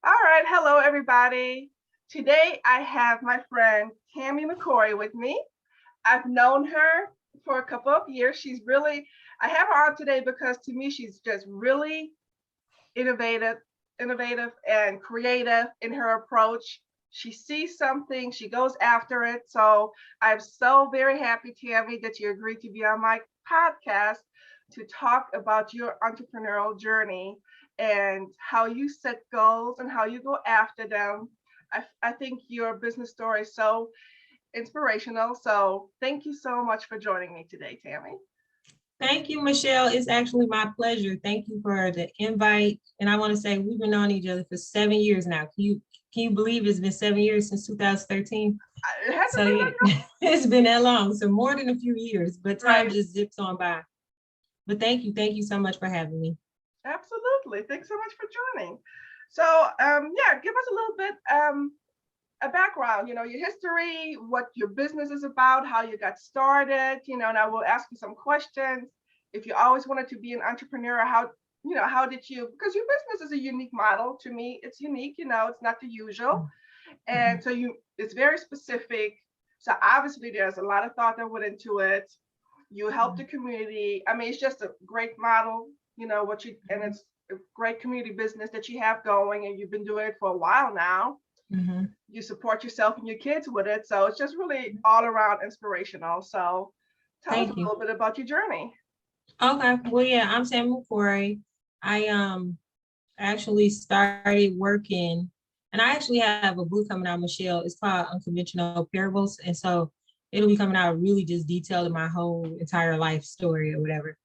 All right, hello everybody. Today I have my friend Tammy McCrory with me. I've known her for a couple of years. I have her on today because to me she's just really innovative, innovative and creative in her approach. She sees something, she goes after it. So I'm so very happy, Tammy, that you agreed to be on my podcast to talk about your entrepreneurial journey and how you set goals and how you go after them. I think your business story is so inspirational. So thank you so much for joining me today, Tammy. Thank you, Michelle. It's actually my pleasure. Thank you for the invite. And I want to say we've been knowing each other for 7 years now. Can you believe it's been 7 years since 2013? It hasn't So been that yeah, it's been that long. So more than a few years, but time right. just zips on by. But thank you so much for having me. Absolutely. Thanks so much for joining. So, yeah, give us a little bit a background, your history, what your business is about, how you got started, and I will ask you some questions. If you always wanted to be an entrepreneur, how did you, because your business is a unique model to me. It's unique, it's not the usual. And so it's very specific. So obviously there's a lot of thought that went into it. You help the community. I mean, it's just a great model, and it's a great community business that you have going, and you've been doing it for a while now. Mm-hmm. You support yourself and your kids with it. So it's just really all around inspirational. So tell us a little bit about your journey. Okay. Well, yeah, I'm Sam McCrory. I actually started working, and I actually have a book coming out, Michelle. It's called Unconventional Parables. And so it'll be coming out really just detailing my whole entire life story or whatever,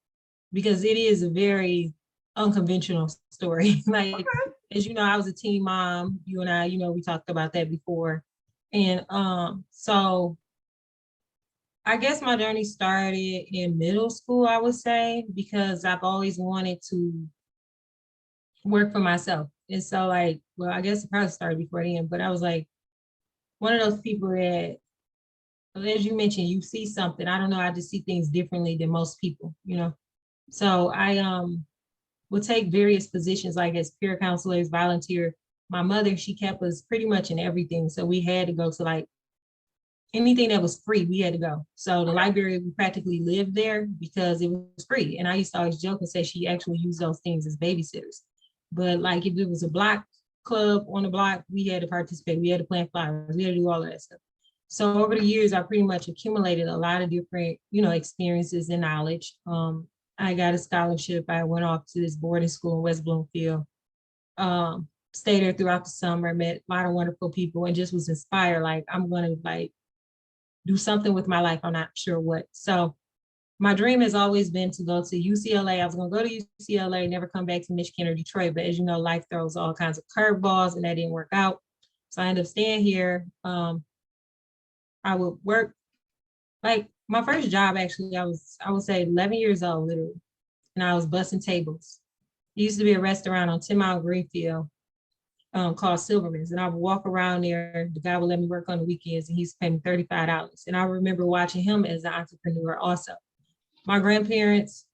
because it is a very unconventional story. Like, Okay. as you know, I was a teen mom. You and I, we talked about that before. And so I guess my journey started in middle school, I would say, because I've always wanted to work for myself. And so well, I guess it probably started before then, but I was like one of those people that, as you mentioned, you see something. I don't know, I just see things differently than most people. So I would take various positions like as peer counselors, volunteer. My mother, she kept us pretty much in everything. So we had to go to anything that was free, we had to go. So the library, we practically lived there because it was free. And I used to always joke and say she actually used those things as babysitters. But if it was a block club on the block, we had to participate. We had to plant flowers. We had to do all of that stuff. So over the years, I pretty much accumulated a lot of different, experiences and knowledge. I got a scholarship. I went off to this boarding school in West Bloomfield. Stayed there throughout the summer, met a lot of wonderful people, and just was inspired. I'm going to do something with my life. I'm not sure what. So my dream has always been to go to UCLA. I was going to go to UCLA, never come back to Michigan or Detroit. But as you know, life throws all kinds of curveballs, and that didn't work out. So I ended up staying here. I would work my first job. Actually, I would say 11 years old, literally, and I was bussing tables. It used to be a restaurant on 10 Mile Greenfield called Silverman's, and I would walk around there. The guy would let me work on the weekends, and he used to pay me $35. And I remember watching him as an entrepreneur also. My grandparents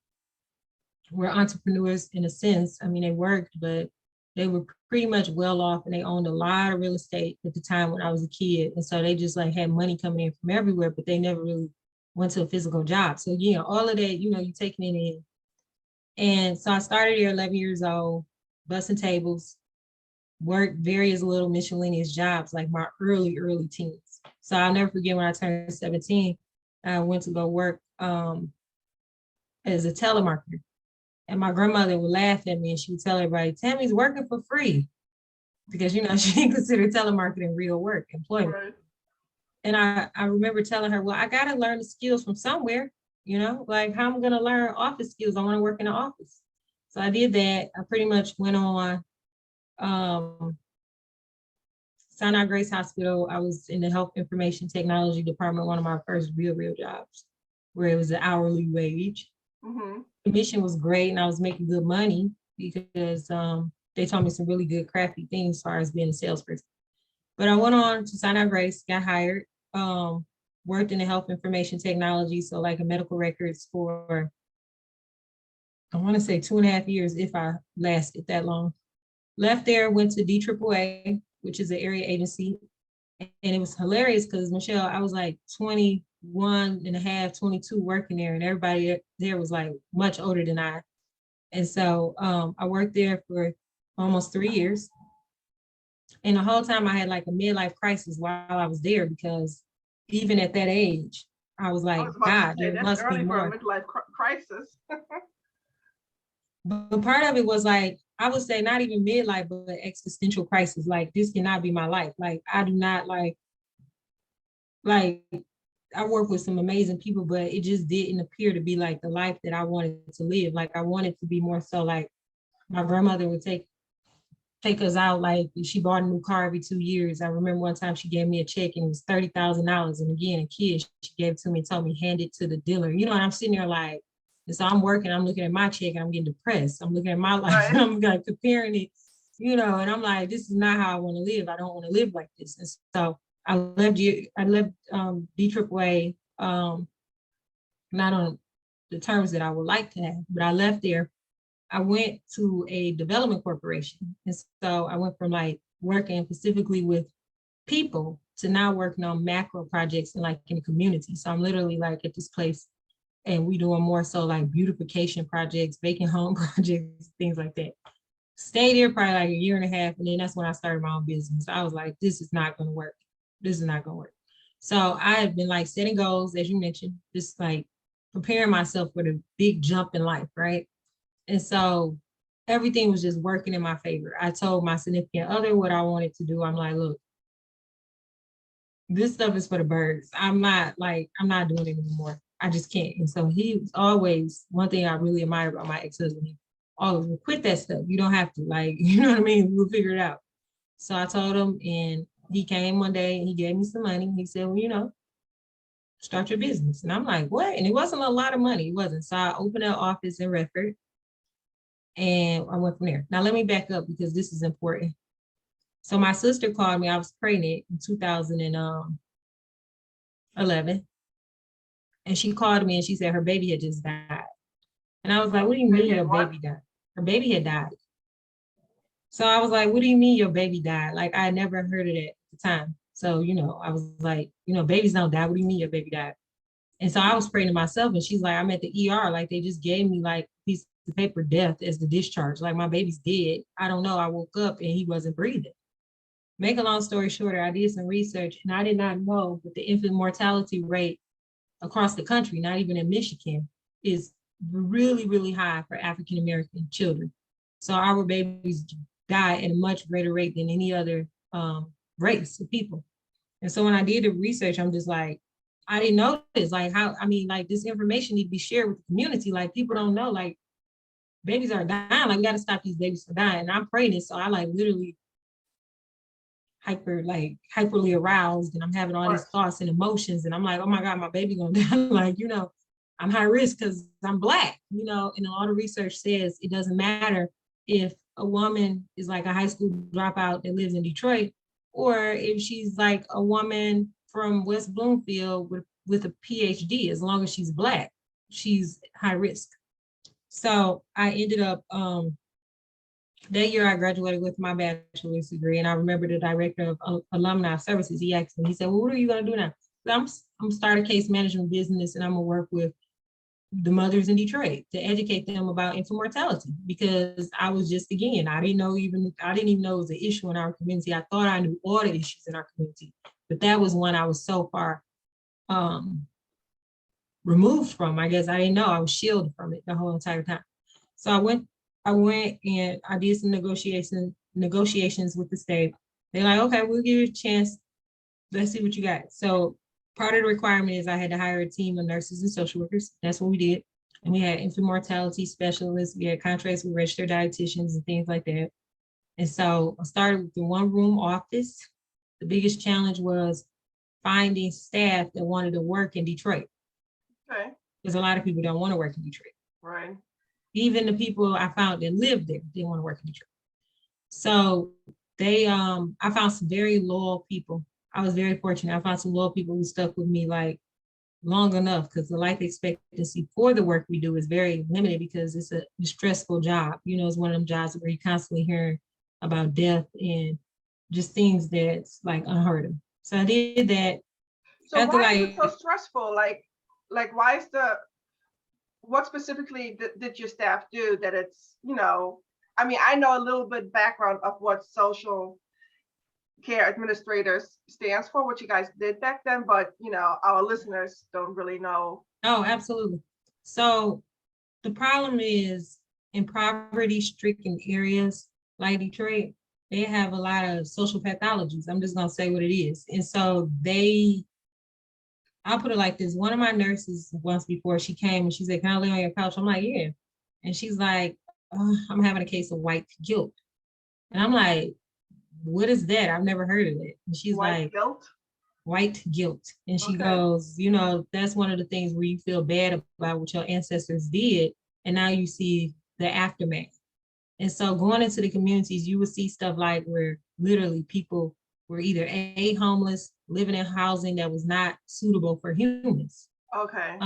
were entrepreneurs in a sense. I mean, they worked, but they were pretty much well off, and they owned a lot of real estate at the time when I was a kid. And so they just had money coming in from everywhere, but they never really went to a physical job. So, all of that, you're taking it in. And so I started here 11 years old, bussing tables, worked various little miscellaneous jobs, like my early teens. So I'll never forget when I turned 17, I went to go work as a telemarketer. And my grandmother would laugh at me and she would tell everybody, Tammy's working for free. Because, she didn't consider telemarketing real work, employment. Right. And I remember telling her, well, I got to learn the skills from somewhere, how I'm going to learn office skills. I want to work in the office. So I did that. I pretty much went on Sinai Grace Hospital. I was in the health information technology department, one of my first real jobs, where it was an hourly wage. Mm-hmm. The mission was great, and I was making good money because they taught me some really good crafty things as far as being a salesperson. But I went on to Sinai Grace, got hired, worked in the health information technology, so a medical records for, I want to say 2.5 years, if I lasted that long. Left there, went to DAAA, which is an area agency. And it was hilarious because Michelle, I was like 21 and a half, 22 working there, and everybody there was like much older than I. And so I worked there for almost 3 years. And the whole time I had like a midlife crisis while I was there, because even at that age, I was I like, was about to God, say there that's must be early for a more. midlife crisis. But part of it was like, I would say not even midlife, but existential crisis. Like, this cannot be my life. Like, I do not like I work with some amazing people, but it just didn't appear to be like the life that I wanted to live. Like, I wanted to be more so like my grandmother would take us out. Like, she bought a new car every 2 years. I remember one time she gave me a check and it was $30,000. And again, a kid, she gave it to me, told me, hand it to the dealer. You know, and I'm sitting there like, and so I'm working, I'm looking at my check and I'm getting depressed. I'm looking at my life Right. and I'm like comparing it, you know, and I'm like, this is not how I want to live. I don't want to live like this. And so I left DAAA, not on the terms that I would like to have, but I left there. I went to a development corporation. And so I went from like working specifically with people to now working on macro projects and like in the community. So I'm literally like at this place and we doing more so like beautification projects, vacant home projects, things like that. Stayed there probably like a year and a half. And then that's when I started my own business. I was like, this is not going to work. This is not going to work. So I have been like setting goals, as you mentioned, just like preparing myself for the big jump in life, right? And so everything was just working in my favor. I told my significant other what I wanted to do. I'm like, look, this stuff is for the birds. I'm not doing it anymore. I just can't. And so he was always, one thing I really admire about my ex-husband, he always would quit that stuff. You don't have to, like, you know what I mean? We'll figure it out. So I told him, and he came one day and he gave me some money. He said, well, you know, start your business. And I'm like, what? And it wasn't a lot of money. It wasn't. So I opened an office in Redford and I went from there. Now let me back up because this is important. So my sister called me. I was pregnant in 2011. And she called me and she said her baby had just died. And I was like, what do you mean your baby died? Her baby had died. So I was like, what do you mean your baby died? Like, I never heard of it at the time. So, you know, I was like, you know, babies don't die. What do you mean your baby died? And so I was praying to myself and she's like, I'm at the ER. Like, they just gave me like a piece of paper, death as the discharge. Like, my baby's dead. I don't know. I woke up and he wasn't breathing. Make a long story shorter, I did some research and I did not know that the infant mortality rate across the country, not even in Michigan, is really, really high for African-American children. So our babies die at a much greater rate than any other race of people. And so when I did the research, I'm just like, I didn't know this. Like, how, I mean, like, this information need to be shared with the community. Like, people don't know, like, babies are dying. Like, we got to stop these babies from dying. And I'm pregnant, so I like literally hyperly aroused and I'm having all these thoughts and emotions and I'm like, oh my God, my baby gonna die. Like, you know, I'm high risk because I'm Black, you know, and a lot of research says it doesn't matter if a woman is like a high school dropout that lives in Detroit or if she's like a woman from West Bloomfield with a PhD. As long as she's Black, she's high risk. So I ended up that year I graduated with my bachelor's degree, and I remember the director of alumni services, he asked me, he said, well, what are you gonna do now? So I'm start a case management business and I'm gonna work with the mothers in Detroit to educate them about infant mortality, because I was just, again, I didn't even know it was an issue in our community. I thought I knew all the issues in our community, but that was one I was so far removed from. I guess I didn't know, I was shielded from it the whole entire time. So I went and I did some negotiations with the state. They're like, okay, we'll give you a chance. Let's see what you got. So part of the requirement is I had to hire a team of nurses and social workers. That's what we did. And we had infant mortality specialists. We had contracts with registered dietitians and things like that. And so I started with the one room office. The biggest challenge was finding staff that wanted to work in Detroit. Okay. Because a lot of people don't want to work in Detroit. Right. Even the people I found that lived there didn't want to work in Detroit. So I found some very loyal people. I was very fortunate. I found some loyal people who stuck with me like long enough, because the life expectancy for the work we do is very limited because it's a stressful job. You know, it's one of them jobs where you're constantly hearing about death and just things that's like unheard of. So I did that. So After why is it like, so stressful? Like why is what specifically did your staff do that it's, I mean, I know a little bit background of what social care administrators stands for, what you guys did back then, but our listeners don't really know. oh, absolutely. So the problem is in poverty-stricken areas like Detroit, they have a lot of social pathologies. I'm just gonna say what it is. And so I'll put it like this. One of my nurses once before she came and she said, "Can I lay on your couch?" I'm like, "Yeah." And she's like, "Oh, I'm having a case of white guilt." And I'm like, "What is that? I've never heard of it." And she's White like, guilt. "White guilt." And she Okay. goes, "That's one of the things where you feel bad about what your ancestors did. And now you see the aftermath." And so going into the communities, you would see stuff like where literally people were either homeless, living in housing that was not suitable for humans. Okay.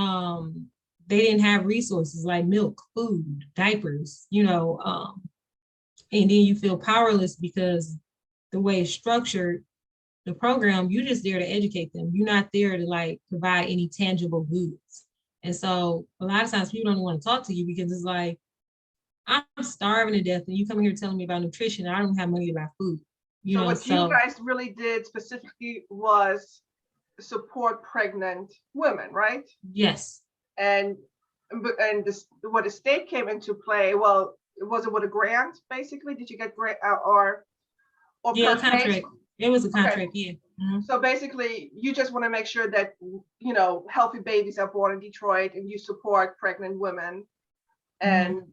They didn't have resources like milk, food, diapers, and then you feel powerless because the way it's structured, the program, you're just there to educate them. You're not there to like provide any tangible goods. And so a lot of times people don't want to talk to you because it's like, I'm starving to death and you come here telling me about nutrition and I don't have money to buy food. So what you So guys really did specifically was support pregnant women, right? yes. And what the state came into play. Well, was it with a grant basically? Did you get grant or Yeah, per a case? contract. It was a Okay. contract, yeah. Mhm. So basically, you just want to make sure that healthy babies are born in Detroit, and you support pregnant women. And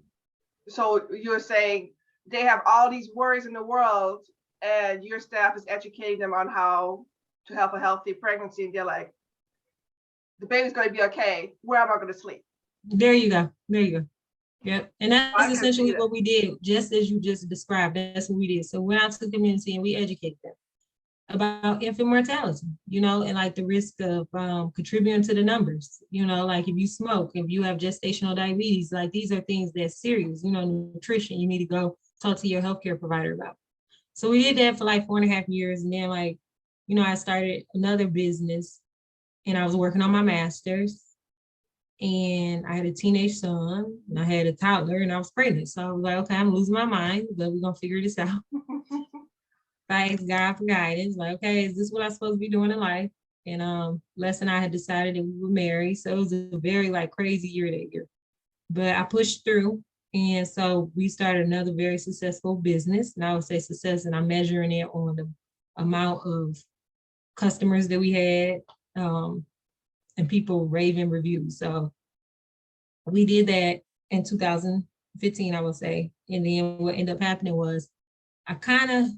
so you're saying they have all these worries in the world, and your staff is educating them on how to have a healthy pregnancy, and they're like, the baby's going to be okay. Where am I going to sleep? There you go. There you go. Yep. And that's I can see essentially that. what we did, just as you just described. That's what we did. So we went out to the community and we educate them about infant mortality, and like the risk of contributing to the numbers, like if you smoke, if you have gestational diabetes, like these are things that's serious, nutrition, you need to go talk to your healthcare provider about. So we did that for like 4.5 years. And then I started another business and I was working on my master's and I had a teenage son and I had a toddler and I was pregnant. So I was like, okay, I'm losing my mind, but we're gonna figure this out. Thanks God for guidance. Like, okay, is this what I'm supposed to be doing in life? And Les and I had decided that we were married. So it was a very like crazy year that year. But I pushed through. And so we started another very successful business. And I would say success, and I'm measuring it on the amount of customers that we had and people raving reviews. So we did that in 2015, I would say. And then what ended up happening was I kind of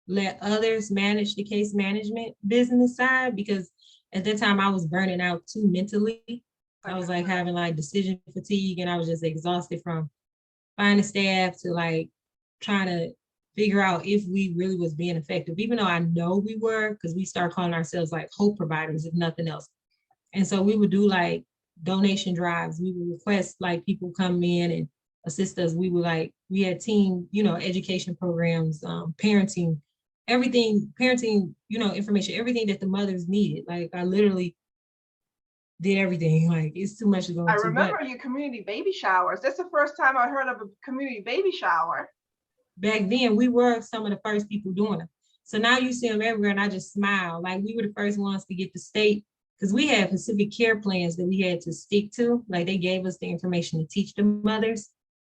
let others manage the case management business side because at that time I was burning out too mentally. I was like having like decision fatigue and I was just exhausted from finding staff to like trying to figure out if we really was being effective, even though I know we were, because we start calling ourselves like hope providers, if nothing else. And so we would do like donation drives. We would request like people come in and assist us. We had team, education programs, parenting, everything, information, everything that the mothers needed. Like I literally did everything. Like it's too much to go I into. remember But your community baby showers. That's the first time I heard of a community baby shower. back then we were some of the first people doing it. So now you see them everywhere and I just smile. Like we were the first ones to get the state, because we had Pacific care plans that we had to stick to. Like they gave us the information to teach the mothers.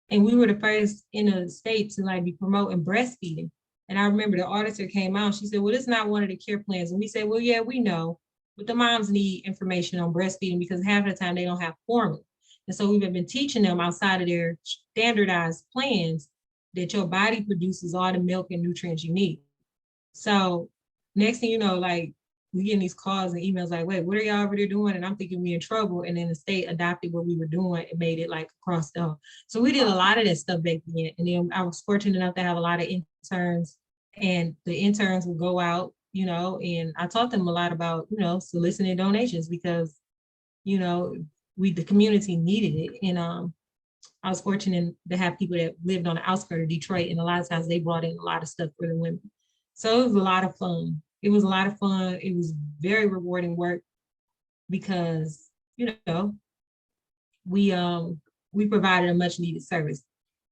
And we were the first in the state to like be promoting breastfeeding. And I remember the auditor came out, she said, well, it's not one of the care plans. And we said, well, yeah, we know, but the moms need information on breastfeeding because half of the time they don't have formula. And so we've been teaching them outside of their standardized plans that your body produces all the milk and nutrients you need. So next thing you know, like we getting these calls and emails like, wait, what are y'all over there doing? And I'm thinking we in trouble. And then the state adopted what we were doing and made it like across the. So we did a lot of that stuff back then. And then I was fortunate enough to have a lot of interns, and the interns would go out, and I taught them a lot about, soliciting donations because, the community needed it. And I was fortunate to have people that lived on the outskirts of Detroit, and a lot of times they brought in a lot of stuff for the women. So it was a lot of fun. It was a lot of fun. It was very rewarding work because, you know, we provided a much needed service.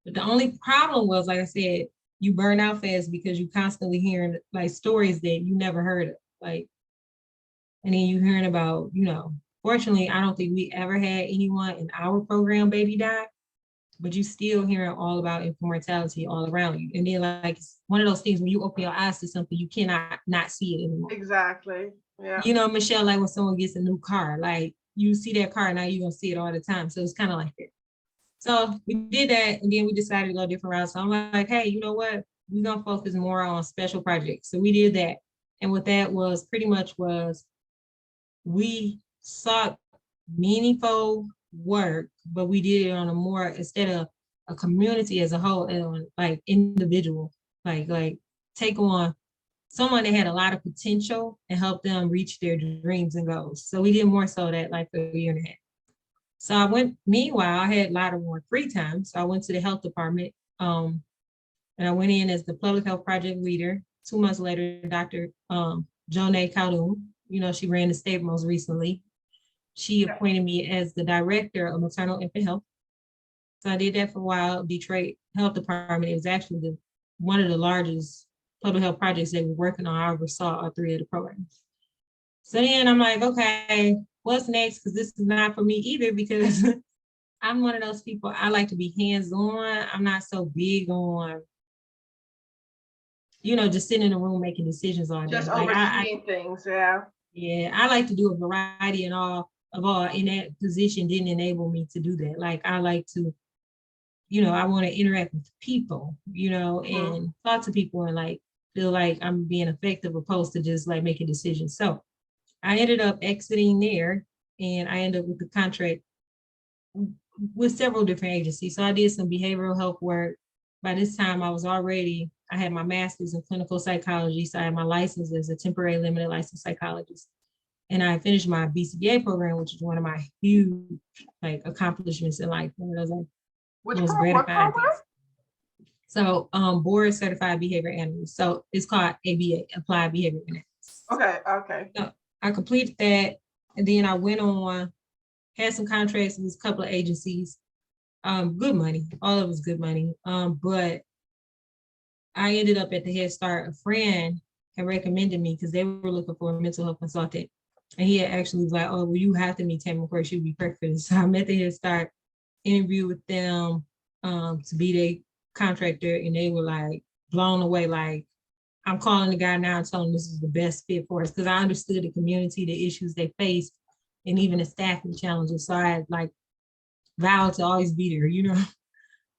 But the only problem was, like I said, you burn out fast because you constantly hearing like stories that you never heard of. Like, and then you hearing about, fortunately, I don't think we ever had anyone in our program baby die, but you still hearing all about Intermortality all around you. And then like it's one of those things when you open your eyes to something, you cannot not see it anymore. Exactly. Yeah. Michelle, like when someone gets a new car, like you see that car, now you're gonna see it all the time. So it's kind of like that. So we did that, and then we decided to go different routes. So I'm like, hey, you know what? We're gonna focus more on special projects. So we did that. And what that was pretty much was we sought meaningful work, but we did it on a more, instead of a community as a whole, and on like individual, like take on someone that had a lot of potential and help them reach their dreams and goals. So we did more so that like for a year and a half. So meanwhile, I had a lot of more free time. So I went to the health department, and I went in as the public health project leader. 2 months later, Dr. Jonay Khaldun, she ran the state most recently. She appointed me as the director of maternal infant health. So I did that for a while. Detroit Health Department, it was actually one of the largest public health projects they were working on. I oversaw all 3 of the programs. So then I'm like, okay, what's next? Because this is not for me either, because I'm one of those people, I like to be hands-on. I'm not so big on, just sitting in a room making decisions all day. Just overseeing things, yeah. Yeah, I like to do a variety and all, and that position didn't enable me to do that. Like I like to, I want to interact with people, and talk to people and like feel like I'm being effective opposed to just like making decisions. So I ended up exiting there, and I ended up with the contract with several different agencies. So I did some behavioral health work. By this time I had my master's in clinical psychology. So I had my license as a temporary limited license psychologist. And I finished my BCBA program, which is one of my huge like accomplishments in life. One of those most gratifying things. So board certified behavior analyst. So it's called ABA, applied behavior analyst. Okay. So I completed that, and then I went on, had some contracts with a couple of agencies. Good money, all of it was good money. But I ended up at the Head Start. A friend had recommended me because they were looking for a mental health consultant. And he had actually was like, oh, well, you have to meet Tammy McCrory. She would be perfect for this. So I met the Head Start, interviewed with them to be their contractor, and they were like blown away. Like, I'm calling the guy now and telling him this is the best fit for us, because I understood the community, the issues they faced, and even the staffing challenges. So I had like vowed to always be there,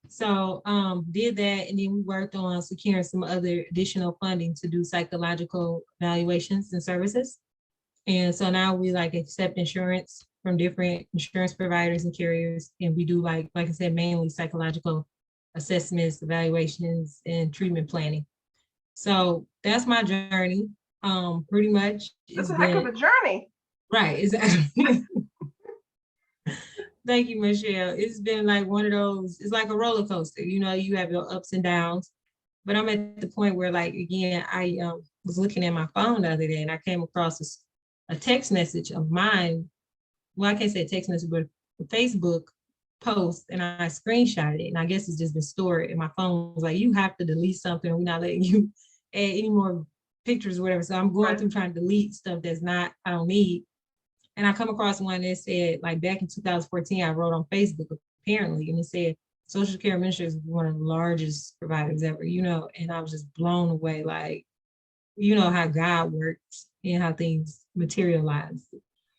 So did that, and then we worked on securing some other additional funding to do psychological evaluations and services. And so now we like accept insurance from different insurance providers and carriers, and we do like I said, mainly psychological assessments, evaluations, and treatment planning. So that's my journey. Pretty much. It's a heck of a journey. Right, exactly. Thank you, Michelle. It's been like one of those, it's like a roller coaster. You have your ups and downs, but I'm at the point where like, again, I was looking at my phone the other day, and I came across a text message of mine. Well, I can't say text message, but a Facebook post, and I screenshotted it. And I guess it's just been stored. And my phone was like, you have to delete something. We're not letting you add any more pictures or whatever. So I'm going through trying to delete stuff I don't need. And I come across one that said, like back in 2014, I wrote on Facebook apparently, and it said, Social Care Administrators is one of the largest providers ever, and I was just blown away, like, how God works and how things materialize.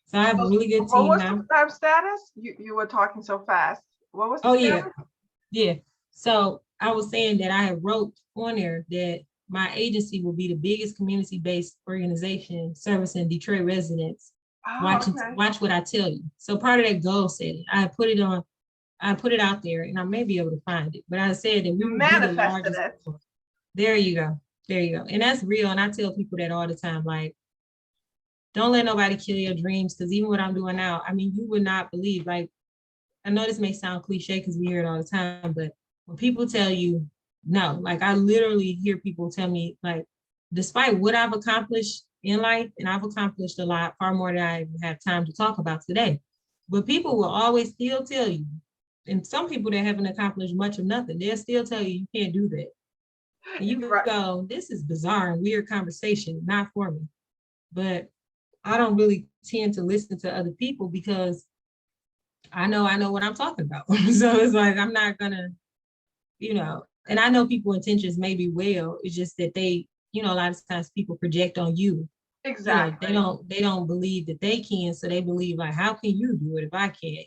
So I have a really good team now. What was the status? You were talking so fast. What was the status? Yeah. So I was saying that I have wrote on there that my agency will be the biggest community-based organization servicing Detroit residents. Watch what I tell you. So part of that goal setting, I put it out there, and I may be able to find it, but I said that we will be the largest. There you go. And that's real. And I tell people that all the time, like, don't let nobody kill your dreams. Because even what I'm doing now, I mean, you would not believe, like, I know this may sound cliche because we hear it all the time, but when people tell you no, like I literally hear people tell me, like, despite what I've accomplished in life, and I've accomplished a lot, far more than I even have time to talk about today, but people will always still tell you, and some people that haven't accomplished much of nothing, they'll still tell you you can't do that. And you Right. go, this is bizarre and weird conversation, not for me. But I don't really tend to listen to other people because I know what I'm talking about. So it's like, I'm not gonna, and I know people intentions may be well, it's just that they, a lot of times people project on you. Exactly. They don't believe that they can, so they believe like, how can you do it if I can't?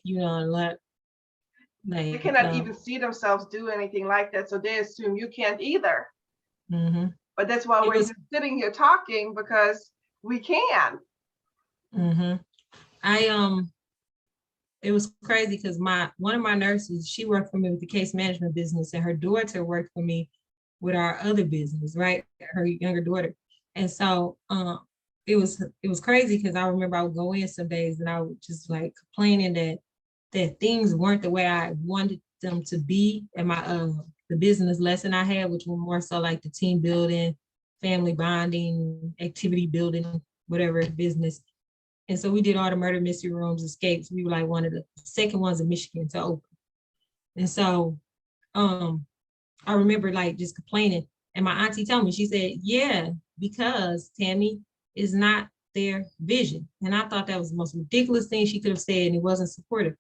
They Like, cannot even see themselves do anything like that, so they assume you can't either. mhm. But that's why It we're was, just sitting here talking, because we can. mhm. I it was crazy because one of my nurses, she worked for me with the case management business, and her daughter worked for me with our other business, right? Her younger daughter. And so it was crazy because I remember I would go in some days and I would just like complaining that things weren't the way I wanted them to be. And the business lesson I had, which were more so like the team building, family bonding, activity building, whatever business. And so we did all the murder mystery rooms, escapes. We were like one of the second ones in Michigan to open. And so I remember like just complaining. And my auntie told me, she said, yeah, because Tammy is not their vision. And I thought that was the most ridiculous thing she could have said, and it wasn't supportive.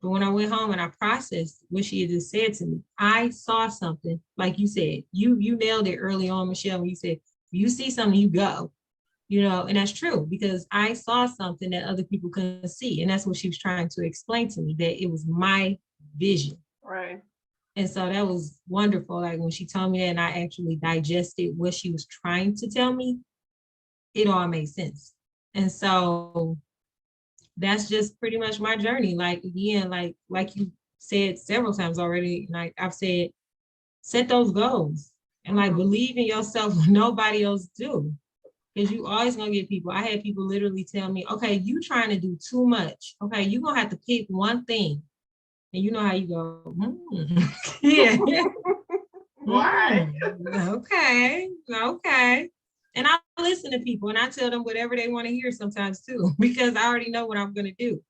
But when I went home and I processed what she had just said to me, I saw something, like you said, you nailed it early on, Michelle, when you said, you see something, you go. And that's true because I saw something that other people couldn't see. And that's what she was trying to explain to me, that it was my vision. Right. And so that was wonderful. Like when she told me that and I actually digested what she was trying to tell me, it all made sense. And so that's just pretty much my journey. Like again, like you said several times already, like I've said, set those goals and like believe in yourself when nobody else do. Because you always gonna get people. I had people literally tell me, okay, you trying to do too much. Okay, you're gonna have to pick one thing. And you know how you go, yeah. Why? Okay. And I listen to people and I tell them whatever they want to hear sometimes too, because I already know what I'm gonna do.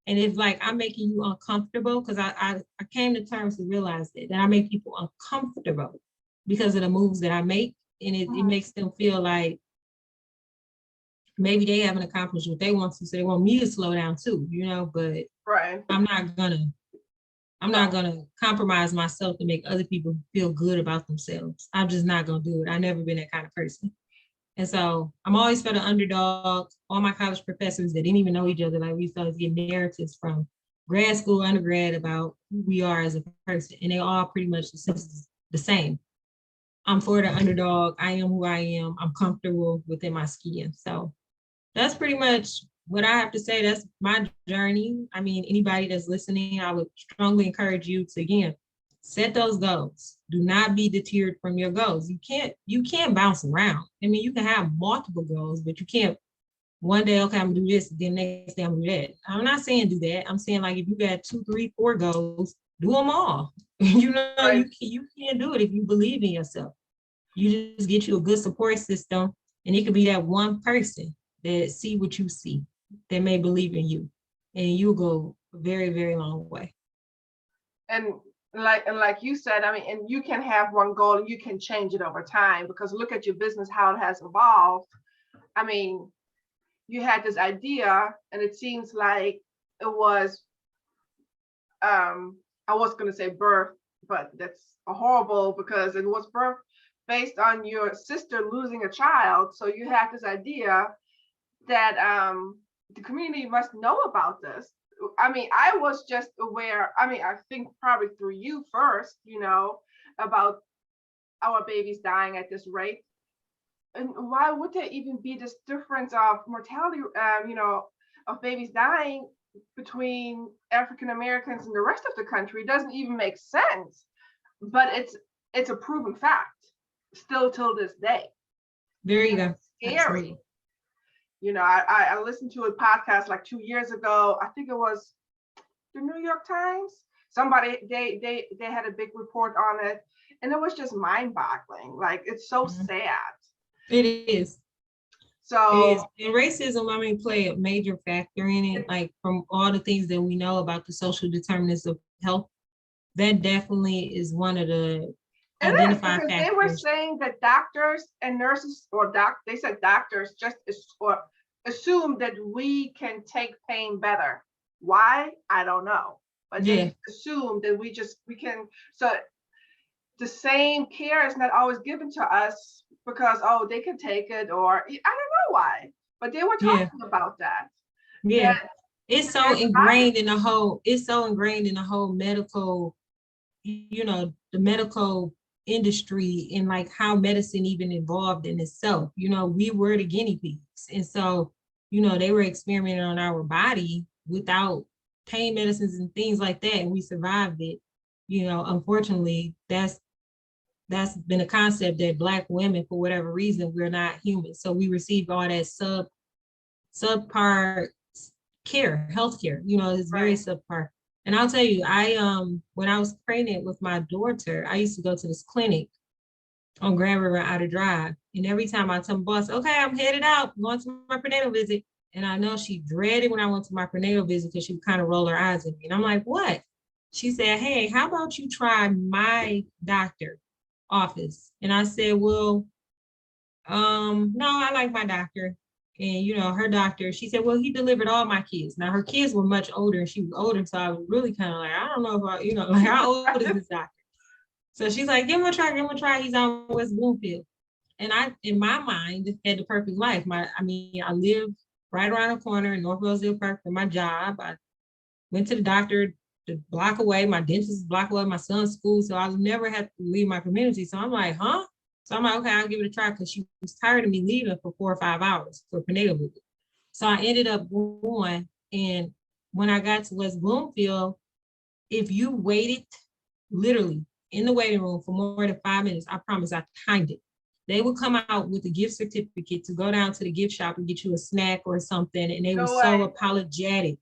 And if like I'm making you uncomfortable, because I came to terms to realize that I make people uncomfortable because of the moves that I make. And it makes them feel like maybe they haven't accomplished what they want to, so they want me to slow down too, but Right. I'm not gonna compromise myself to make other people feel good about themselves. I'm just not gonna do it. I've never been that kind of person. And so I'm always for the underdog. All my college professors that didn't even know each other, like we started to get narratives from grad school, undergrad about who we are as a person. And they all pretty much the same. I'm for the underdog. I am who I am. I'm comfortable within my skin. So that's pretty much what I have to say. That's my journey. I mean, anybody that's listening, I would strongly encourage you to, again, set those goals. Do not be deterred from your goals. You can't bounce around. I mean, you can have multiple goals, but you can't one day, okay, I'm gonna do this, then next day I'm gonna do that. I'm not saying do that. I'm saying like if you got 2, 3, 4 goals, do them all. Right. You can't do it if you believe in yourself. You just get you a good support system, and it could be that one person that see what you see, that may believe in you, and you'll go a very, very long way. And like you said, I mean, and you can have one goal and you can change it over time, because look at your business, how it has evolved. I mean, you had this idea and it seems like it was I was going to say birth, but that's a horrible, because it was birth based on your sister losing a child. So you have this idea that the community must know about this. I mean, I was just aware, I mean, I think probably through you first, about our babies dying at this rate. And why would there even be this difference of mortality, of babies dying between African Americans and the rest of the country? It doesn't even make sense, but it's a proven fact still till this day. There you go. Scary. Absolutely. I listened to a podcast like 2 years ago. I think it was the New York Times. Somebody they had a big report on it, and it was just mind-boggling. Like, it's so sad. It is. It is. So And racism, I mean, play a major factor in it. Like, from all the things that we know about the social determinants of health, that definitely is one of the it is, identified because they were factors. saying that doctors and nurses, or they said doctors just assume that we can take pain better. Why? I don't know. But Yeah. they assume that we can. So the same care is not always given to us because, oh, they can take it, or I don't know why. But they were Yeah. talking about that. Yeah. That It's so there's ingrained in the whole, it's so ingrained in the whole medical, you know, the medical industry, and like how medicine even evolved in itself. You know, we were the guinea pigs. And so, you know, they were experimenting on our body without pain medicines and things like that, and we survived it. You know, unfortunately, that's been a concept that Black women, for whatever reason, we're not human. So we received all that subpar care, healthcare. You know, it's very right. subpar. And I'll tell you, I when I was pregnant with my daughter, I used to go to this clinic on Grand River Outer Drive. And every time I tell my boss, okay, I'm headed out, I'm going to my prenatal visit. And I know she dreaded when I went to my prenatal visit because she would kind of roll her eyes at me. And I'm like, what? She said, hey, how about you try my doctor office? And I said, well, no, I like my doctor. And you know, her doctor, she said, well, he delivered all my kids. Now her kids were much older and she was older. So I was really kind of like, I don't know about, you know, like, how old is this doctor? So she's like, give him a try, give him a try. He's on West Bloomfield. And I, in my mind, had the perfect life. I live right around the corner in North Rosedale Park for my job. I went to the doctor the block away. My dentist is block away, my son's school. So I never had to leave my community. So I'm like, huh? So I'm like, okay, I'll give it a try, because she was tired of me leaving for 4 or 5 hours for prenatal visit. So I ended up going, and when I got to West Bloomfield, if you waited literally in the waiting room for more than 5 minutes, I promise I timed it. They would come out with a gift certificate to go down to the gift shop and get you a snack or something. And they were so apologetic.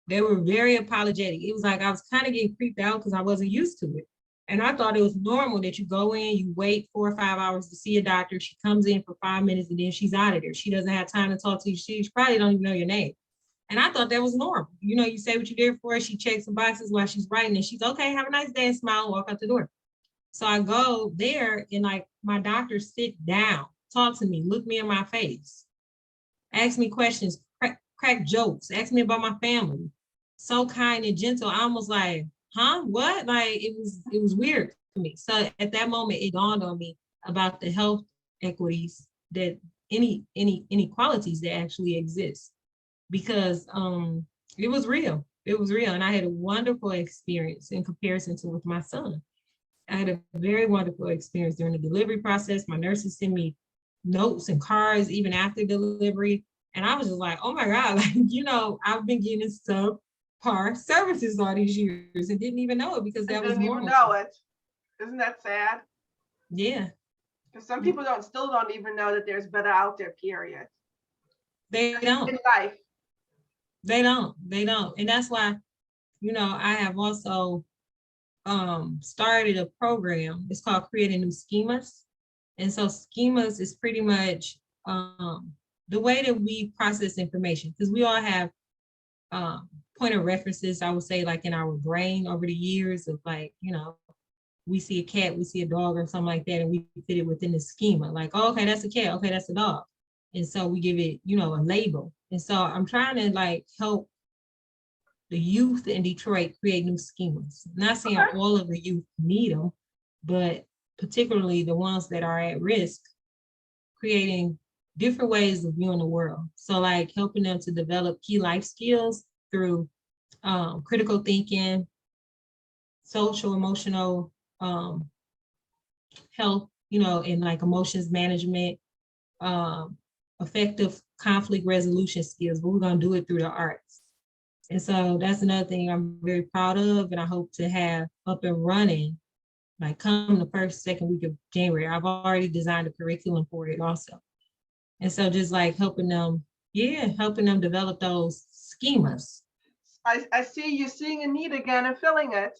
They were very apologetic. It was like I was kind of getting creeped out because I wasn't used to it. And I thought it was normal that you go in, you wait 4 or 5 hours to see a doctor. She comes in for 5 minutes and then she's out of there. She doesn't have time to talk to you. She probably don't even know your name. And I thought that was normal. You know, you say what you're there for. She checks the boxes while she's writing, and she's okay, have a nice day, and smile and walk out the door. So I go there, and like my doctor sit down, talk to me, look me in my face, ask me questions, crack jokes, ask me about my family. So kind and gentle. I was like, huh, what? Like, it was weird to me. So at that moment, it dawned on me about the health equities, that any inequalities that actually exist, because it was real. It was real. And I had a wonderful experience in comparison to with my son. I had a very wonderful experience during the delivery process. My nurses sent me notes and cards even after delivery. And I was just like, oh my God, like, you know, I've been getting subpar services all these years and didn't even know it because that was Didn't even normal. know it. Isn't that sad? Yeah. Because some people still don't even know that there's better out there, period. They don't. In life. They don't. And that's why, you know, I have also started a program. It's called Creating New Schemas. And so schemas is pretty much the way that we process information, because we all have point of references, I would say, like in our brain over the years of, like, you know, we see a cat, we see a dog or something like that, and we fit it within the schema. Like, oh, okay, that's a cat, okay, that's a dog. And so we give it, you know, a label. And so I'm trying to like help the youth in Detroit create new schemas. Not saying all of the youth need them, but particularly the ones that are at risk, creating different ways of viewing the world. So like helping them to develop key life skills through critical thinking, social, emotional health, you know, and like emotions management, effective conflict resolution skills, but we're gonna do it through the arts. And so that's another thing I'm very proud of, and I hope to have up and running, like come the first, second week of January. I've already designed a curriculum for it also. And so just like helping them develop those schemas. I see you seeing a need again and filling it.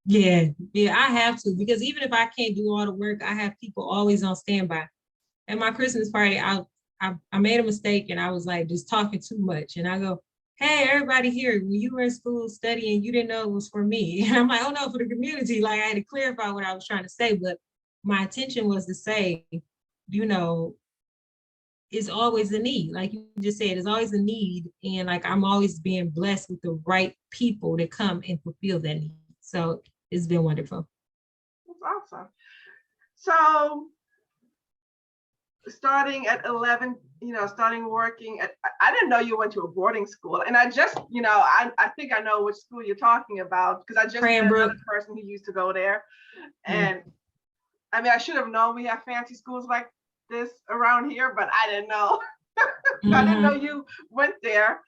Yeah, yeah, I have to, because even if I can't do all the work, I have people always on standby. At my Christmas party, I made a mistake and I was like just talking too much. And I go, hey, everybody here, when you were in school studying, you didn't know it was for me. And I'm like, oh no, for the community. Like I had to clarify what I was trying to say, but my intention was to say, you know, it's always a need. Like you just said, it's always a need. And like I'm always being blessed with the right people to come and fulfill that need. So it's been wonderful. That's awesome. So starting at 11, starting working at, I didn't know you went to a boarding school. And I just, I think I know which school you're talking about, because I just met another person who used to go there. And I mean, I should have known we have fancy schools like this around here, but I didn't know. I didn't know you went there.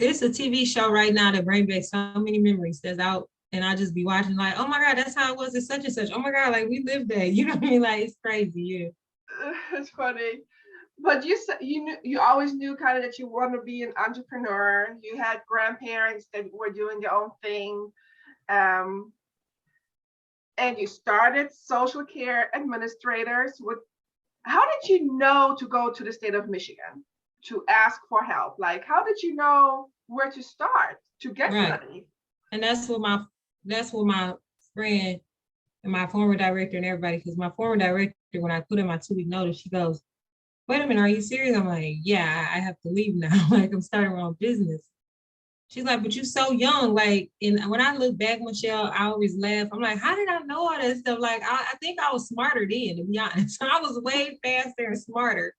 It's a TV show right now that brings back so many memories that's out. And I just be watching like, oh my God, that's how it was at such and such. Oh my God, like we lived there. You know what I mean? Like it's crazy, yeah. It's funny. But you said you always knew kind of that you wanted to be an entrepreneur. You had grandparents that were doing their own thing. And you started social care administrators with, how did you know to go to the state of Michigan to ask for help? Like, how did you know where to start to get money? And that's what my friend and my former director and everybody, because my former director, when I put in my 2-week notice, she goes, wait a minute, are you serious? I'm like, yeah, I have to leave now. Like I'm starting my own business. She's like, but you're so young. Like, and when I look back, Michelle, I always laugh. I'm like, how did I know all that stuff? Like, I think I was smarter then, to be honest. I was way faster and smarter.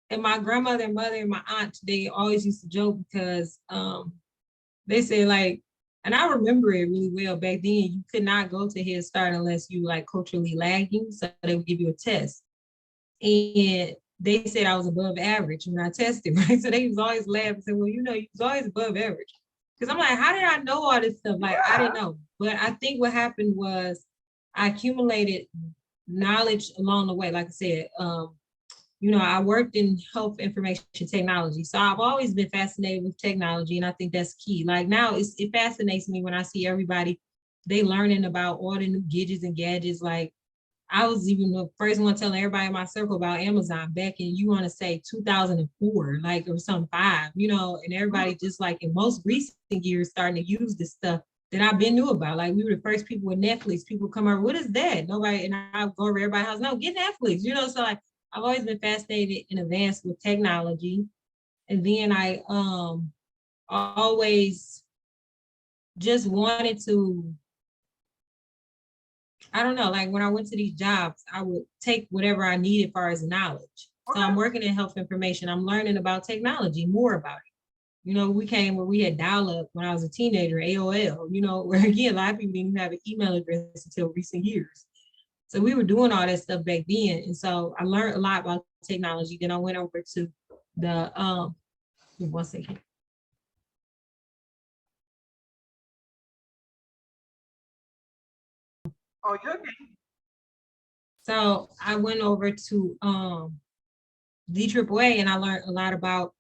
And my grandmother and mother and my aunt, they always used to joke because they say like, and I remember it really well back then, you could not go to Head Start unless you like culturally lagging. So they would give you a test. And they said I was above average when I tested, right? So they was always laughing and said, well, you was always above average. Because I'm like, how did I know all this stuff? Like, I didn't know. But I think what happened was I accumulated knowledge along the way. Like I said, I worked in health information technology. So I've always been fascinated with technology. And I think that's key. Like now it fascinates me when I see everybody, they learning about all the new gadgets. Like I was even the first one telling everybody in my circle about Amazon back in, you want to say 2004, like, or some 5, and everybody just like in most recent years starting to use this stuff that I've been knew about. Like we were the first people with Netflix. People come over, what is that? Nobody, and I go over everybody's house, no, get Netflix, so like I've always been fascinated and advanced with technology. And then I always just wanted to, I don't know, like when I went to these jobs, I would take whatever I needed as far as knowledge. So I'm working in health information. I'm learning about technology, more about it. We came where we had dial-up when I was a teenager, AOL, where again, a lot of people didn't even have an email address until recent years. So we were doing all that stuff back then. And so I learned a lot about technology. Then I went over to the, 1 second. Oh, you're okay. So I went over to DAAA and I learned a lot about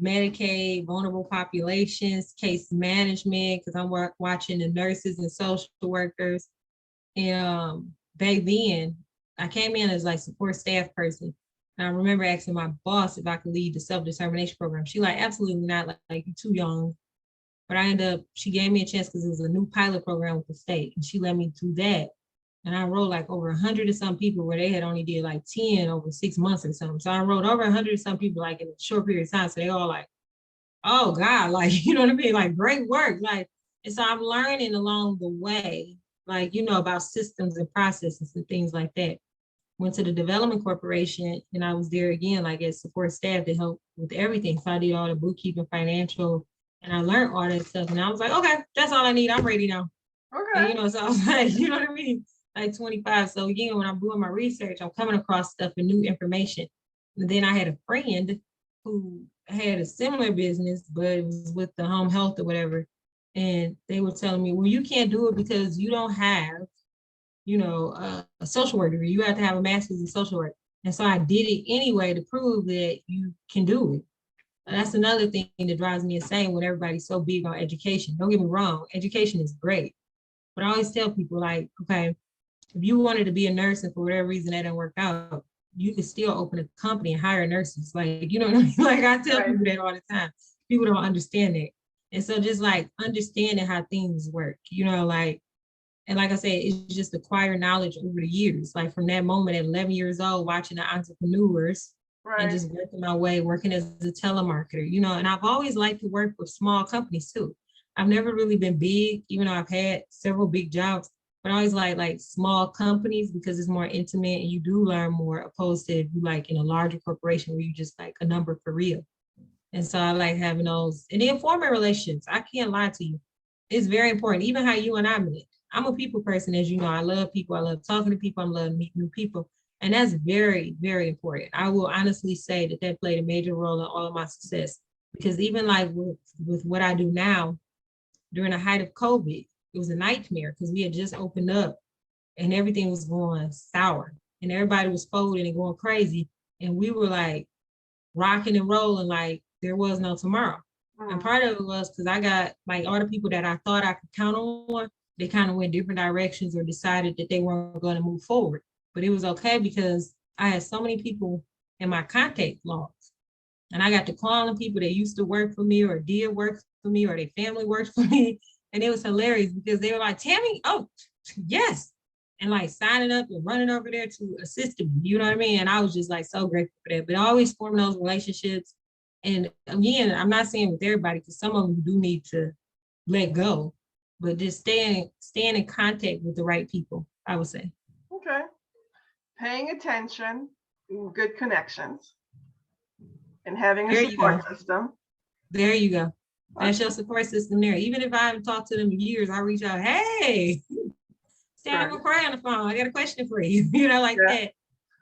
Medicaid, vulnerable populations, case management, because I'm watching the nurses and social workers. And back then, I came in as like support staff person. And I remember asking my boss if I could lead the self-determination program. She like, absolutely not, like you're too young. But she gave me a chance because it was a new pilot program with the state. And she let me do that. And I enrolled like over 100 and some people where they had only did like 10 over 6 months or something. So I enrolled over 100 and some people like in a short period of time. So they all like, oh God, like, you know what I mean? Like great work. Like, and so I'm learning along the way, like, about systems and processes and things like that. Went to the Development Corporation and I was there again, like as support staff to help with everything. So I did all the bookkeeping, financial, and I learned all that stuff. And I was like, okay, that's all I need. I'm ready now. Okay. And, so I was like, you know what I mean? Like 25. So again, when I'm doing my research, I'm coming across stuff and new information. And then I had a friend who had a similar business, but it was with the home health or whatever. And they were telling me, well, you can't do it because you don't have, a social work degree. You have to have a master's in social work. And so I did it anyway to prove that you can do it. That's another thing that drives me insane when everybody's so big on education. Don't get me wrong, education is great. But I always tell people, like, okay, if you wanted to be a nurse and for whatever reason that didn't work out, you could still open a company and hire nurses. Like, you know what I mean? Like, I tell Right. people that all the time. People don't understand that. And so just like understanding how things work, you know, like, and like I said, it's just acquired knowledge over the years. Like from that moment at 11 years old, watching the entrepreneurs and Right. just working my way, working as a telemarketer, you know, and I've always liked to work with small companies too. I've never really been big, even though I've had several big jobs, but I always like small companies because it's more intimate and you do learn more opposed to if you like in a larger corporation where you just like a number for real. And so I like having those and then forming relationships. I can't lie to you. It's very important, even how you and I met. I'm a people person, as you know. I love people. I love talking to people. I love meeting new people. And that's very, very important. I will honestly say that that played a major role in all of my success. Because even like with what I do now, during the height of COVID, it was a nightmare because we had just opened up and everything was going sour and everybody was folding and going crazy. And we were like rocking and rolling like there was no tomorrow. And part of it was because I got like all the people that I thought I could count on, they kind of went different directions or decided that they weren't going to move forward. But it was okay because I had so many people in my contact logs. And I got to call on people that used to work for me or did work for me or their family worked for me. And it was hilarious because they were like, Tammy, oh, yes. And like signing up and running over there to assist me, you know what I mean? And I was just like so grateful for that. But always forming those relationships. And again, I'm not saying with everybody because some of them do need to let go, but just staying in contact with the right people, I would say. Okay. Paying attention, good connections, and having a There you support go. system. There you go. That's Okay. your support system there. Even if I haven't talked to them in years, I reach out, hey, Stanley Right. McCrory on the phone. I got a question for you, you know, like Yeah. that.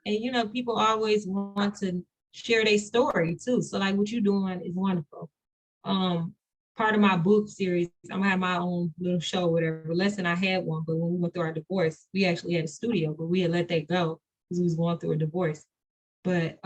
And, you know, people always want to share their story too. So like what you're doing is wonderful. Um, Part of my book series, I'm gonna have my own little show, whatever. Lesson I had one, but when we went through our divorce, we actually had a studio, but we had let that go because we was going through a divorce. But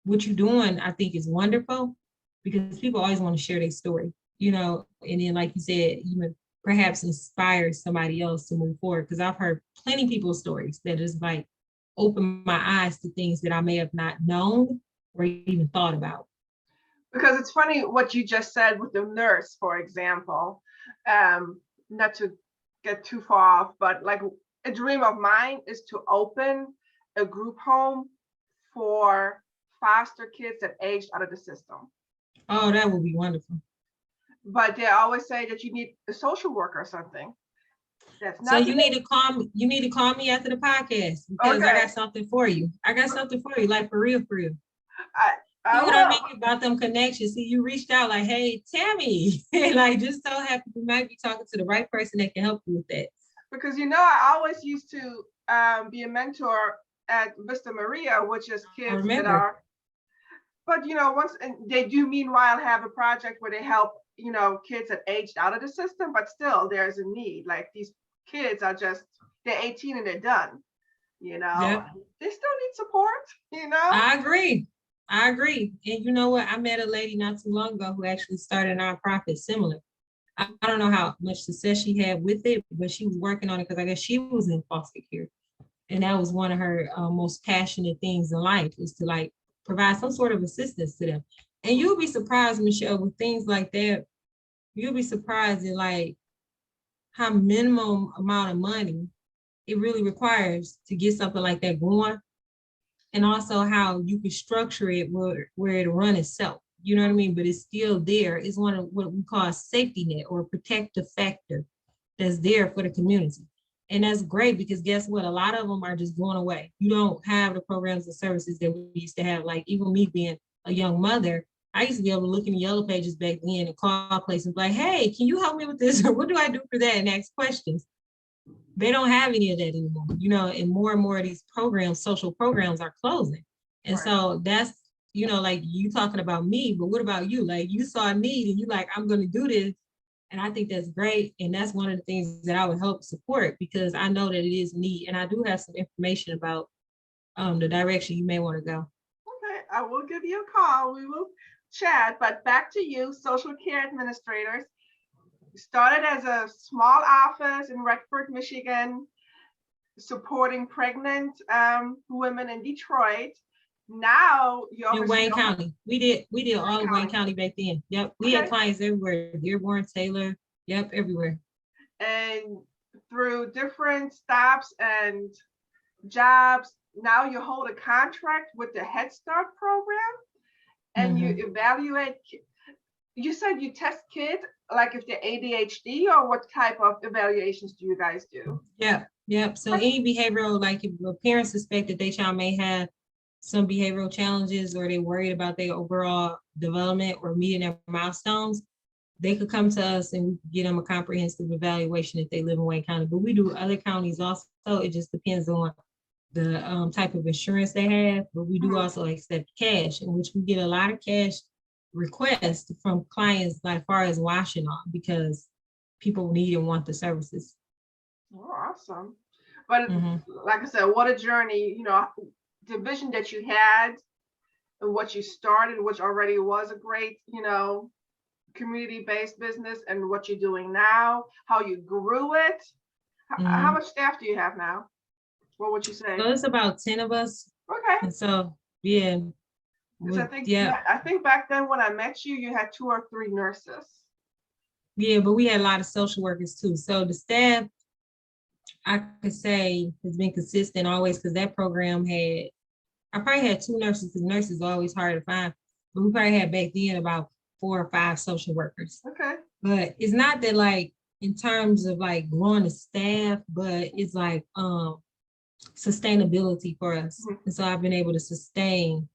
what you're doing, I think, is wonderful because people always want to share their story, you know, and then like you said, even perhaps inspire somebody else to move forward. Because I've heard plenty of people's stories that just like open my eyes to things that I may have not known or even thought about. Because it's funny what you just said with the nurse, for example. Not to get too far off, but like a dream of mine is to open a group home for foster kids that aged out of the system. Oh, that would be wonderful. But they always say that you need a social worker or something. That's So not you need me. to call me. You need to call me after the podcast because I Okay. got something for you. I got something for you, like for real, for real. I, See I what I will. mean about them connections. See, you reached out like, hey, Tammy, like just so happy you might be talking to the right person that can help you with that. Because I always used to be a mentor at Vista Maria, which is I kids that remember. are, but once, and they do meanwhile have a project where they help kids that aged out of the system, but still there's a need. Like these kids are just, they're 18 and they're done. Yep. They still need support. I agree. I agree. And you know what? I met a lady not too long ago who actually started a nonprofit similar. I don't know how much success she had with it, but she was working on it because I guess she was in foster care. And that was one of her most passionate things in life is to like provide some sort of assistance to them. And you'll be surprised, Michelle, with things like that. You'll be surprised at like how minimum amount of money it really requires to get something like that going. And also how you can structure it where it'll run itself. You know what I mean? But it's still there. It's one of what we call a safety net or a protective factor that's there for the community. And that's great because guess what? A lot of them are just going away. You don't have the programs and services that we used to have. Like even me being a young mother, I used to be able to look in the yellow pages back then and call places and be like, hey, can you help me with this? Or what do I do for that? And ask questions. They don't have any of that anymore, and more of these programs, social programs are closing. And Right. so that's, like you talking about me, but what about you? Like you saw a need and you like, I'm going to do this. And I think that's great. And that's one of the things that I would help support because I know that it is need. And I do have some information about the direction you may want to go. Okay, I will give you a call. chat, but back to you, social care administrators. You started as a small office in Redford, Michigan, supporting pregnant women in Detroit. Now you In oversee Wayne County. We did all of Wayne County. County back then. Yep. We had Okay. clients everywhere. Dearborn, Taylor. Yep, everywhere. And through different stops and jobs, now you hold a contract with the Head Start program and you evaluate. You said you test kids, like if they're ADHD, or what type of evaluations do you guys do? Yep. So any behavioral, like if a parent suspect that their child may have some behavioral challenges or they're worried about their overall development or meeting their milestones, they could come to us and we could get them a comprehensive evaluation if they live in Wayne County. But we do other counties also. It just depends on the type of insurance they have. But we do also accept cash, in which we get a lot of cash requests from clients like far as washing off because people need and want the services. Oh, awesome. But like I said, what a journey, the vision that you had and what you started, which already was a great, community-based business, and what you're doing now, how you grew it. How much staff do you have now? What would you say? So it's about 10 of us. Okay. And so, yeah. Because I think back then when I met you, you had 2 or 3 nurses. Yeah, but we had a lot of social workers too. So the staff, I could say, has been consistent always because that program I probably had 2 nurses because nurses are always hard to find. But we probably had back then about 4 or 5 social workers. Okay. But it's not that like in terms of like growing the staff, but it's like sustainability for us. And so I've been able to sustain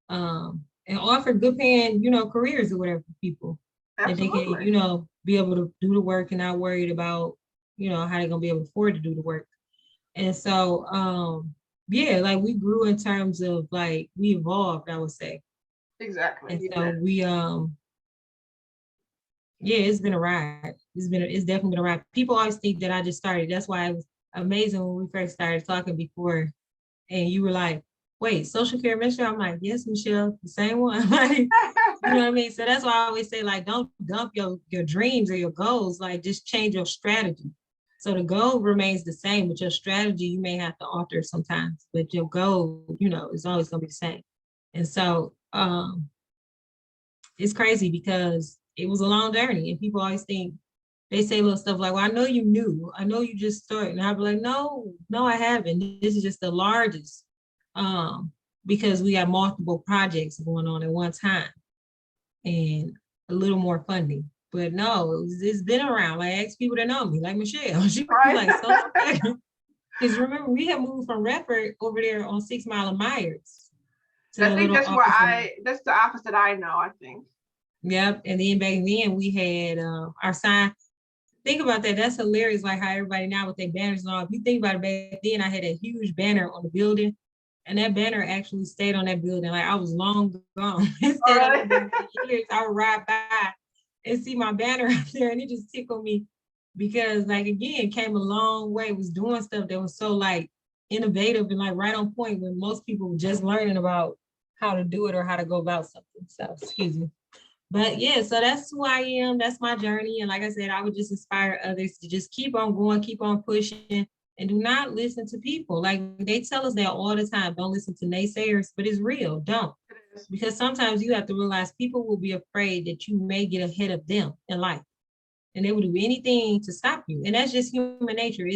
and offer good paying, careers or whatever for people. Absolutely. That they can, be able to do the work and not worried about, how they're gonna be able to afford to do the work. And so like we grew in terms of like we evolved, I would say. Exactly. And so we it's been a ride. It's definitely been a ride. People always think that I just started. That's why it was amazing when we first started talking before. And you were like, wait, social care administrator? I'm like, yes, Michelle, the same one. Like, you know what I mean? So that's why I always say, like, don't dump your dreams or your goals, like just change your strategy. So the goal remains the same, but your strategy, you may have to alter sometimes, but your goal, is always gonna be the same. And so it's crazy because it was a long journey and people always think, they say little stuff like, well, I know you knew, I know you just started. And I'd be like, no, I haven't. This is just the largest because we have multiple projects going on at one time and a little more funding. But no, it's been around. Like, I ask people that know me, like Michelle. She was like, so because remember, we have moved from Redford over there on 6 Mile and Myers. I think that's that's the office that I know, I think. Yep. And then back then we had our sign. Think about that. That's hilarious. Like how everybody now with their banners and all. If you think about it, back then I had a huge banner on the building, and that banner actually stayed on that building. Like I was long gone. It stayed on that building for years. I would ride by and see my banner up there, and it just tickled me because, like, again, came a long way. Was doing stuff that was so like innovative and like right on point when most people were just learning about how to do it or how to go about something. So, excuse me. But yeah, so that's who I am. That's my journey. And like I said, I would just inspire others to just keep on going, keep on pushing, and do not listen to people. Like they tell us that all the time, don't listen to naysayers, but it's real, don't. Because sometimes you have to realize people will be afraid that you may get ahead of them in life. And they will do anything to stop you. And that's just human nature.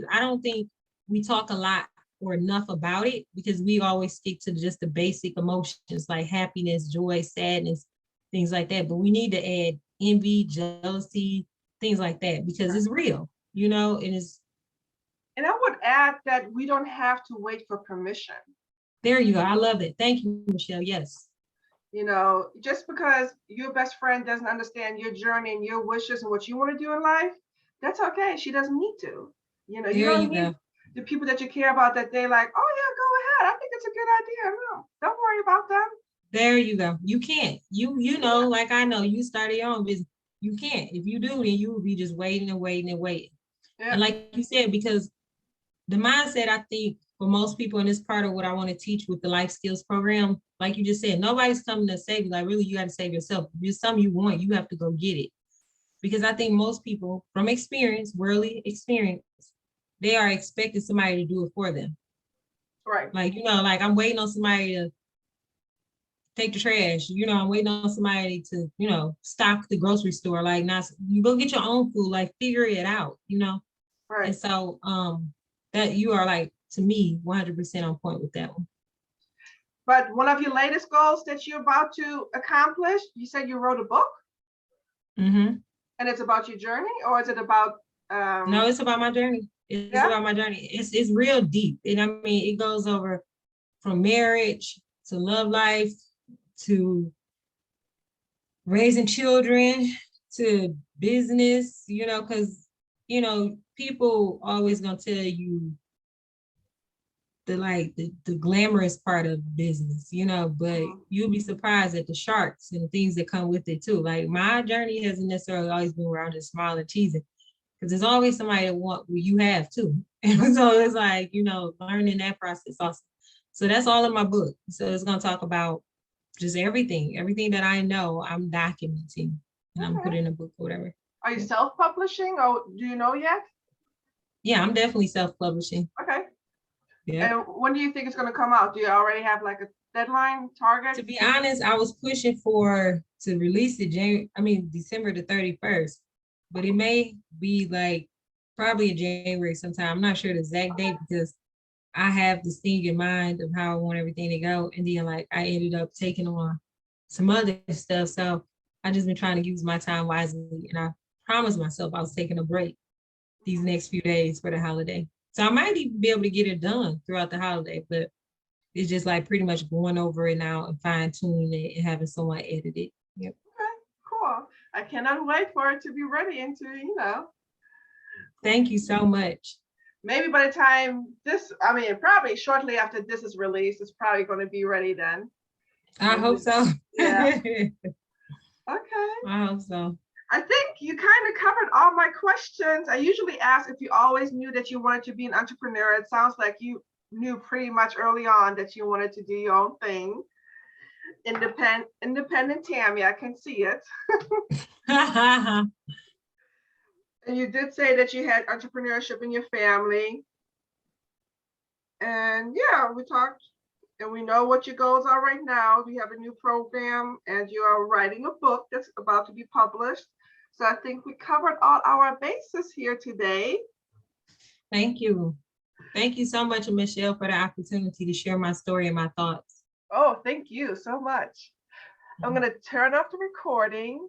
I don't think we talk a lot or enough about it because we always stick to just the basic emotions like happiness, joy, sadness, things like that. But we need to add envy, jealousy, things like that, because it's real, and it's. And I would add that we don't have to wait for permission. There you go. I love it. Thank you, Michelle. Yes. Just because your best friend doesn't understand your journey and your wishes and what you want to do in life, that's okay. She doesn't need to. You don't need the people that you care about that they're like, oh yeah, go ahead. I think it's a good idea. No, don't worry about them. There you go. You can't. Like I know you started your own business. You can't. If you do, then you will be just waiting and waiting and waiting. Yeah. And like you said, because the mindset, I think for most people, and it's part of what I want to teach with the life skills program. Like you just said, nobody's coming to save you. Like really, you got to save yourself. If there's something you want, you have to go get it. Because I think most people from experience, worldly experience, they are expecting somebody to do it for them. Right. Like, like I'm waiting on somebody to take the trash. I'm waiting on somebody to, stock the grocery store. Like, not you go get your own food, like figure it out, Right. And so that you are like, to me, 100% on point with that one. But one of your latest goals that you're about to accomplish, you said you wrote a book? Mm-hmm. And it's about your journey, or is it about No, it's about my journey. It's about my journey. It's real deep. And I mean, it goes over from marriage to love life to raising children to business, because people always gonna tell you the glamorous part of business, but you'll be surprised at the sharks and the things that come with it too. Like my journey hasn't necessarily always been around just smiling and teasing, because there's always somebody that want what you have too. And so it's like, learning that process also. So that's all in my book. So it's gonna talk about just everything that I know I'm documenting and I'm putting in a book or whatever. Are you self-publishing, or do you know yet? Yeah, I'm definitely self-publishing. Okay. Yeah. And when do you think it's going to come out? Do you already have like a deadline target? To be honest, I was pushing to release it December the 31st, but it may be like probably in January sometime. I'm not sure the exact date because I have this thing in mind of how I want everything to go. And then like I ended up taking on some other stuff. So I just been trying to use my time wisely. And I promised myself I was taking a break these next few days for the holiday. So I might even be able to get it done throughout the holiday, but it's just like pretty much going over it now and fine tuning it and having someone edit it. Yep. Okay, cool. I cannot wait for it to be ready and to, Thank you so much. Maybe by the time probably shortly after this is released, it's probably going to be ready then. I hope so. Yeah. Okay. I hope so. I think you kind of covered all my questions. I usually ask if you always knew that you wanted to be an entrepreneur. It sounds like you knew pretty much early on that you wanted to do your own thing. Independent Tammy, I can see it. And you did say that you had entrepreneurship in your family. And yeah, we talked and we know what your goals are right now. You have a new program and you are writing a book that's about to be published. So I think we covered all our bases here today. Thank you. Thank you so much, Michelle, for the opportunity to share my story and my thoughts. Oh, thank you so much. I'm going to turn off the recording